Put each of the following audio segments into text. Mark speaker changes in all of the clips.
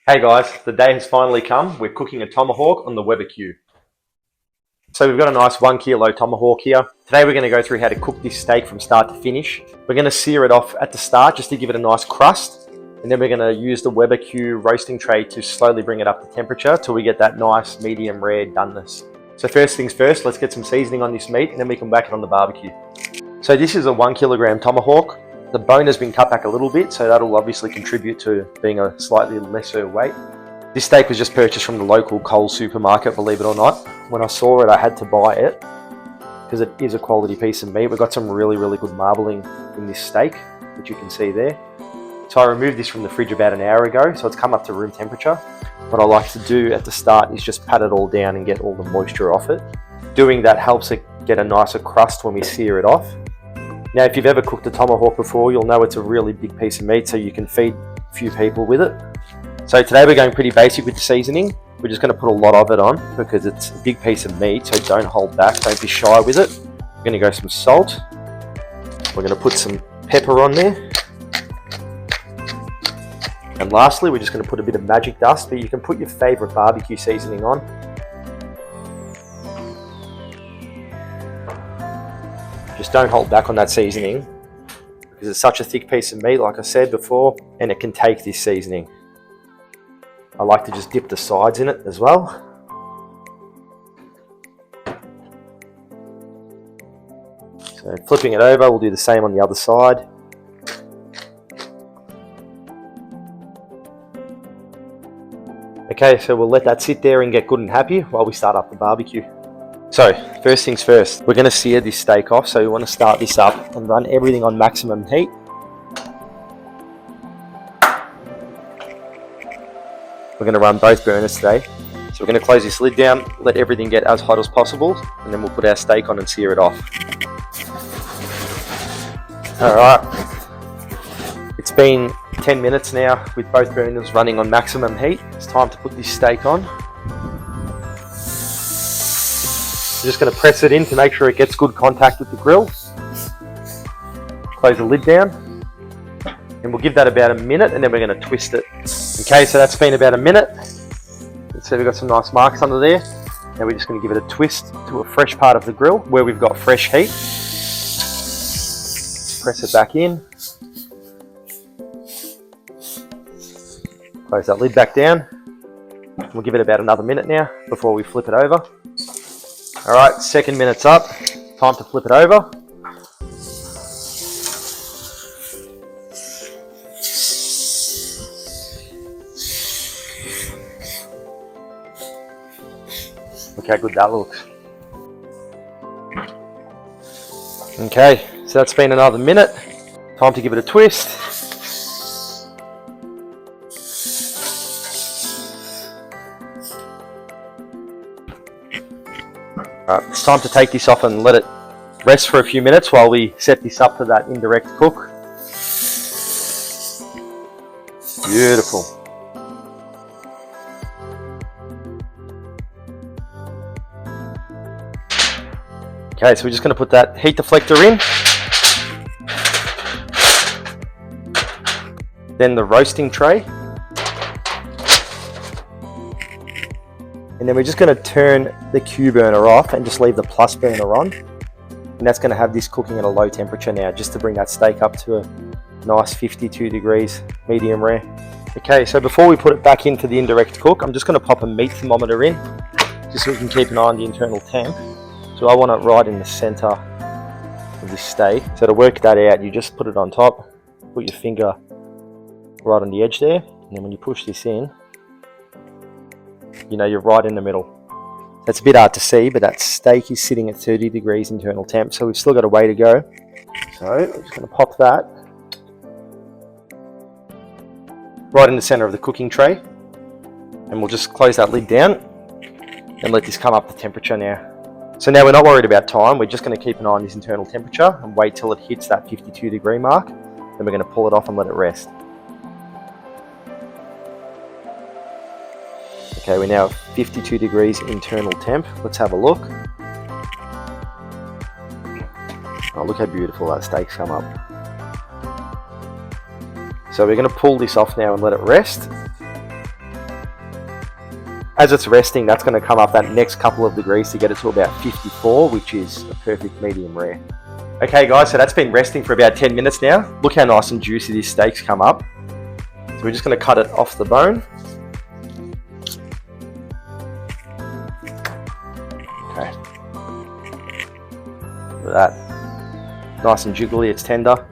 Speaker 1: Hey guys, the day has finally come. We're cooking a tomahawk on the BBQ. So we've got a nice 1 kilo tomahawk here. Today we're going to go through how to cook this steak from start to finish. We're going to sear it off at the start just to give it a nice crust. And then we're going to use the BBQ roasting tray to slowly bring it up to temperature till we get that nice medium rare doneness. So first things first, let's get some seasoning on this meat and then we can whack it on the barbecue. So this is a 1 kilogram tomahawk. The bone has been cut back a little bit, so that'll obviously contribute to being a slightly lesser weight. This steak was just purchased from the local Coles supermarket, believe it or not. When I saw it, I had to buy it because it is a quality piece of meat. We've got some really good marbling in this steak, which you can see there. So I removed this from the fridge about an hour ago, so it's come up to room temperature. What I like to do at the start is just pat it all down and get all the moisture off it. Doing that helps it get a nicer crust when we sear it off. Now, if you've ever cooked a tomahawk before, you'll know it's a really big piece of meat, so you can feed a few people with it. So today we're going pretty basic with the seasoning. We're just going to put a lot of it on because it's a big piece of meat, so don't hold back, don't be shy with it. We're going to go some salt. We're going to put some pepper on there. And lastly, we're just going to put a bit of magic dust, but you can put your favourite barbecue seasoning on. Just don't hold back on that seasoning because it's such a thick piece of meat, like I said before, and it can take this seasoning. I like to just dip the sides in it as well. So flipping it over, we'll do the same on the other side. Okay, so we'll let that sit there and get good and happy while we start up the barbecue. So, first things first, we're going to sear this steak off, so we want to start this up and run everything on maximum heat. We're going to run both burners today. So we're going to close this lid down, let everything get as hot as possible, and then we'll put our steak on and sear it off. Alright, it's been 10 minutes now with both burners running on maximum heat. It's time to put this steak on. Just going to press it in to make sure it gets good contact with the grill. Close the lid down and we'll give that about a minute and then we're going to twist it. Okay, so that's been about a minute. So we've got some nice marks under there. Now we're just going to give it a twist to a fresh part of the grill where we've got fresh heat. Press it back in. Close that lid back down. We'll give it about another minute now before we flip it over. Alright, second minute's up. Time to flip it over. Look how good that looks. Okay, so that's been another minute. Time to give it a twist. Alright, it's time to take this off and let it rest for a few minutes while we set this up for that indirect cook. Beautiful. Okay, so we're just going to put that heat deflector in. Then the roasting tray. And then we're just going to turn the Q burner off and just leave the plus burner on. And that's going to have this cooking at a low temperature now, just to bring that steak up to a nice 52 degrees, medium rare. Okay, so before we put it back into the indirect cook, I'm just going to pop a meat thermometer in, just so we can keep an eye on the internal temp. So I want it right in the center of this steak. So to work that out, you just put it on top, put your finger right on the edge there, and then when you push this in, you know you're right in the middle. That's a bit hard to see, but that steak is sitting at 30 degrees internal temp, so we've still got a way to go. So I'm just going to pop that right in the center of the cooking tray, and we'll just close that lid down and let this come up to temperature now. So now we're not worried about time, we're just going to keep an eye on this internal temperature and wait till it hits that 52 degree mark, then we're going to pull it off and let it rest. Okay, we're now at 52 degrees internal temp. Let's have a look. Oh, look how beautiful that steak's come up. So we're going to pull this off now and let it rest. As it's resting, that's going to come up that next couple of degrees to get it to about 54, which is a perfect medium rare. Okay guys, so that's been resting for about 10 minutes now. Look how nice and juicy these steaks come up. So we're just going to cut it off the bone. Okay. Look at that. Nice and jiggly, it's tender.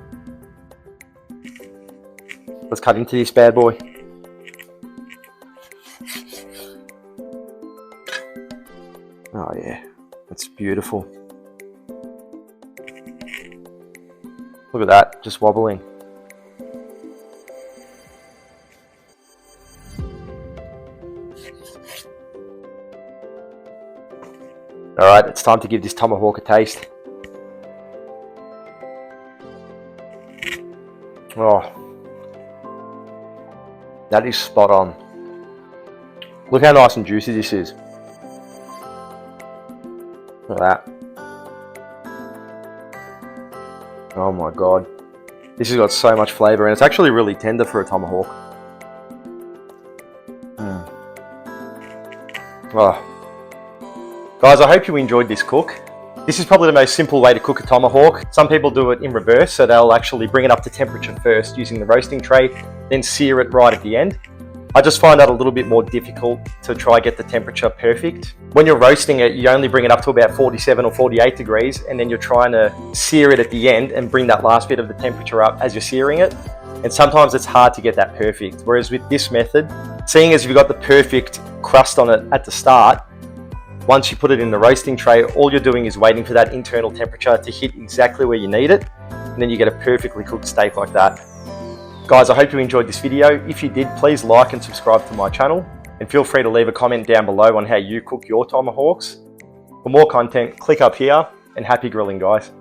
Speaker 1: Let's cut into this bad boy. Oh yeah, that's beautiful. Look at that, just wobbling. Alright, it's time to give this tomahawk a taste. Oh, that is spot on. Look how nice and juicy this is. Look at that. Oh my god. This has got so much flavour and it's actually really tender for a tomahawk. Oh. Guys, I hope you enjoyed this cook. This is probably the most simple way to cook a tomahawk. Some people do it in reverse, so they'll actually bring it up to temperature first using the roasting tray, then sear it right at the end. I just find that a little bit more difficult to try get the temperature perfect. When you're roasting it, you only bring it up to about 47 or 48 degrees, and then you're trying to sear it at the end and bring that last bit of the temperature up as you're searing it. And sometimes it's hard to get that perfect. Whereas with this method, seeing as you've got the perfect crust on it at the start, once you put it in the roasting tray, all you're doing is waiting for that internal temperature to hit exactly where you need it, and then you get a perfectly cooked steak like that. Guys, I hope you enjoyed this video. If you did, please like and subscribe to my channel, and feel free to leave a comment down below on how you cook your tomahawks. For more content, click up here, and happy grilling, guys.